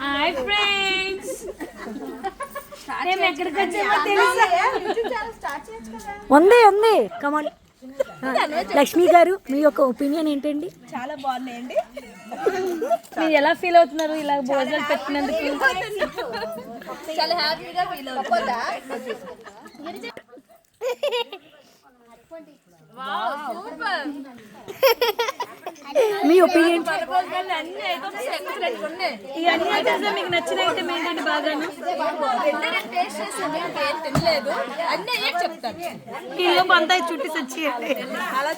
Hi friends, మేము ఎక్కడికి వచ్చామో తెలుసా? ఉంది కమాన్. లక్ష్మి గారు, మీ యొక్క ఒపీనియన్ ఏంటండి? చాలా బాగున్నాయండి. మీరు ఎలా ఫీల్ అవుతున్నారు ఇలా భోజనాలు పెట్టినందుకు? చాలా హ్యాపీగా ఫీల్ అవుతున్నా. మీ ఒపీనియన్? ఇవన్నీ ఐటమ్స్ మీకు నచ్చిన ఐటమ్ ఏంటండి? బాగాను తినలేదు, అన్నీ అయ్యే చెప్తాను. కిలో కొంత చుట్టి వచ్చి అలా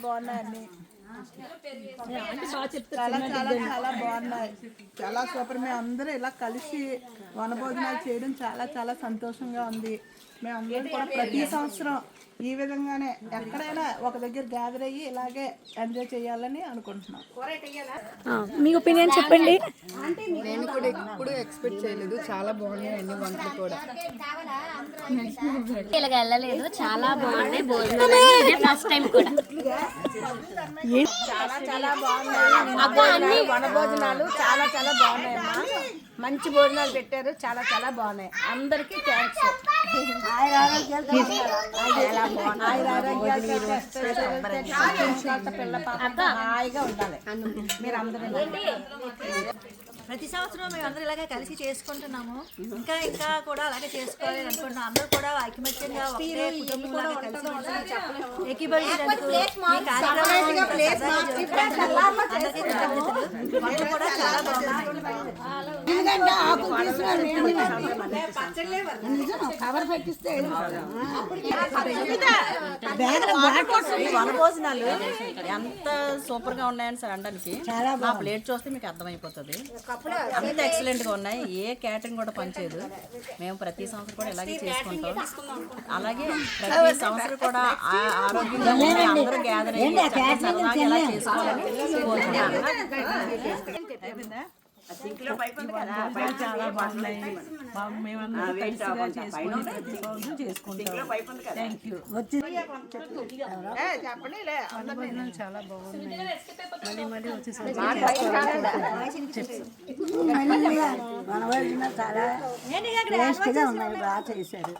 బాగున్నాయండి. చాలా చాలా చాలా బాగున్నాయి. చాలా సూపర్. మేము అందరూ ఇలా కలిసి వనభోజనాలు చేయడం చాలా చాలా సంతోషంగా ఉంది. మేము అందరం కూడా ప్రతి సంవత్సరం ఈ విధంగానే ఎక్కడైనా ఒక దగ్గర గ్యాదర్ అయ్యి ఇలాగే ఎంజాయ్ చేయాలని అనుకుంటున్నాం. మీ ఒపీనియన్ చెప్పండి. నేను కూడా ఎప్పుడు ఎక్స్పెక్ట్ చేయలేదు. చాలా బాగున్నాయి అన్ని వంటలు కూడా. ఇలాగ వెళ్ళలేదు, చాలా బాగున్నాయి భోజనాలు. ఫస్ట్ టైం కూడా చాలా చాలా బాగున్నాయి. వనభోజనాలు చాలా చాలా బాగున్నాయమ్మా. మంచి భోజనాలు పెట్టారు, చాలా చాలా బాగున్నాయి. అందరికీ థ్యాంక్స్. పిల్ల పాప హాయిగా ఉండాలి. మీరు అందరూ ప్రతి సంవత్సరం మేము అందరూ ఇలాగే కలిసి చేసుకుంటున్నాము. ఇంకా ఇంకా కూడా అలాగే చేసుకోవాలి అనుకుంటున్నాం. అందరూ కూడా ఐకమత్యంగా ఒకే కుటుంబంలాగా కలిసి ఏకీభవించినందుకు ఈ కార్యక్రమానికి అందరికీ కృతజ్ఞతలు. వంటలు కూడా చాలా బాగున్నాయి. వనభోజనాలు ఎంత సూపర్ గా ఉన్నాయని సార్ అనడానికి నా ప్లేట్ చూస్తే మీకు అర్థమైపోతుంది. అంత ఎక్సలెంట్ గా ఉన్నాయి. ఏ క్యాటరింగ్ కూడా పనిచేయదు. మేము ప్రతి సంవత్సరం కూడా ఇలాగే చేసుకుంటాం. అలాగే ప్రతి సంవత్సరం కూడా ఆరోగ్యంగా ఉండి అందరూ గ్యాదర్ అయ్యి సరదాగా ఇలా చేసుకోవాలని కోరుకుంటున్నాను. చాలా బాగున్నాయి. మేమందరం కలిసిగా చేసుకుని ప్రతి సంవత్సరం చేసుకుంటాం. Thank you. చాలా బాగున్నాయి. మళ్ళీ మళ్ళీ వచ్చేసరికి చాలా టేస్ట్గా ఉన్నాయి. బాగా చేశారు.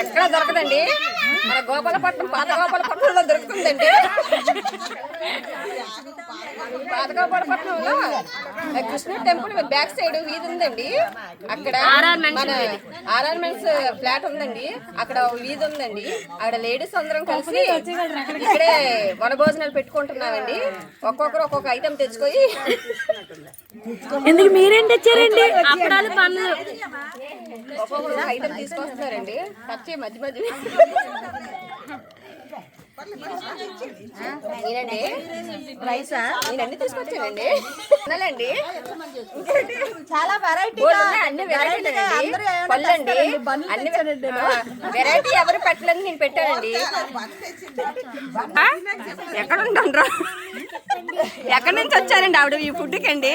ఎక్కడ దొరకదండి. మన గోపాలపట్నం, పాత గోపాలపట్నంలో దొరుకుతుందండి. పాత గోపాలపట్నంలో కృష్ణ టెంపుల్ బ్యాక్ సైడ్ వీధి ఉందండి. అక్కడ మన ఆర్ఆర్మెంట్స్ ఫ్లాట్ ఉందండి. అక్కడ వీధి ఉందండి. అక్కడ లేడీస్ అందరం కలిసి ఇక్కడే వనభోజనాలు పెట్టుకుంటున్నామండి. ఒక్కొక్కరు ఒక్కొక్క ఐటెం తెచ్చుకొని. ఎందుకు మీరేం తెచ్చారండి? అప్పడాలు, పండ్లు ఒక్కొక్కరు ఐటెం తీసుకొస్తున్నారండి. ఖర్చు మధ్య మధ్య నేనండి రైసా నేనండి తీసుకొచ్చానండి. అన్నాలండి చాలా వెరైటీ అన్ని వెరైటీ పళ్ళండి. అన్ని వెరైటీ ఎవరు పెట్టలేదు, నేను పెట్టానండి. ఎక్కడ ఉంటాను? ఎక్కడి నుంచి వచ్చారండి ఆవిడ ఈ ఫుడ్కి అండి?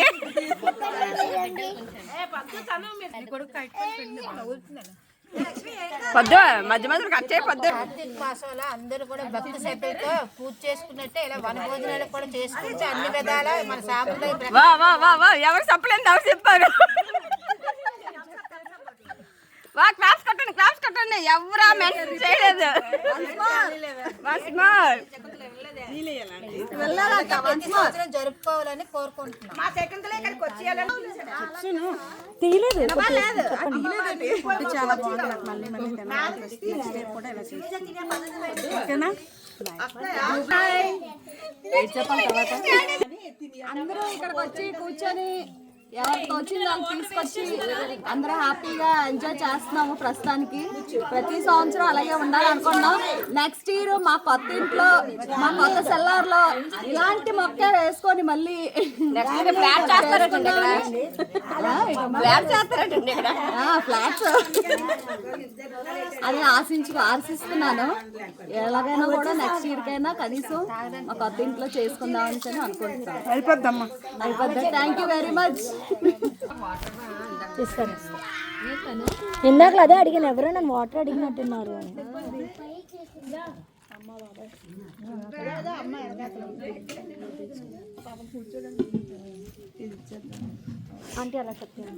పొద్దు మధ్య మధ్య కట్ చేయ పొద్దు. కార్తీక మాసంలో అందరూ కూడా భక్తి శ్రద్ధలతో పూజ చేసుకున్నట్టే ఇలా వనభోజనాలు కూడా చేసుకుంటే అన్ని విధాల మన సాంప్రదాయ వా వా వా వా ఎవరు చెప్పలేదు, ఎవరు చెప్పారు? వా క్లాప్స్ కొట్టండి, క్లాప్స్ కొట్టండి. ఎవరా మెన్షన్ చేయలేదు. జరుపుకోవాలని కోరుకుంటున్నాం. చాలా బాగుంది. మళ్ళీ మళ్ళీ కూడా ఓకేనా? అందరూ ఇక్కడికి వచ్చి కూర్చొని ఎవరికి వచ్చింది వాళ్ళు తీసుకొచ్చి అందరూ హ్యాపీగా ఎంజాయ్ చేస్తున్నాము ప్రస్తుతానికి. ప్రతి సంవత్సరం అలాగే ఉండాలనుకున్నాం. నెక్స్ట్ ఇయర్ మా కొత్త ఇంట్లో మా కొత్త సెల్లార్లో ఇలాంటి మొక్క వేసుకొని మళ్ళీ ఫ్లాట్స్ అది ఆశిస్తున్నాను. ఎలాగైనా కూడా నెక్స్ట్ ఇయర్ కైనా కనీసం మా కొత్త ఇంట్లో చేసుకుందామని అనుకుంటున్నాను. అయిపోద్ది. Thank you very much. ఇస్తాను. ఇందాక అదే అడిగాను, ఎవరో నన్ను వాటర్ అడిగినట్టున్నారు అని. అంటే అలా చెప్తాను.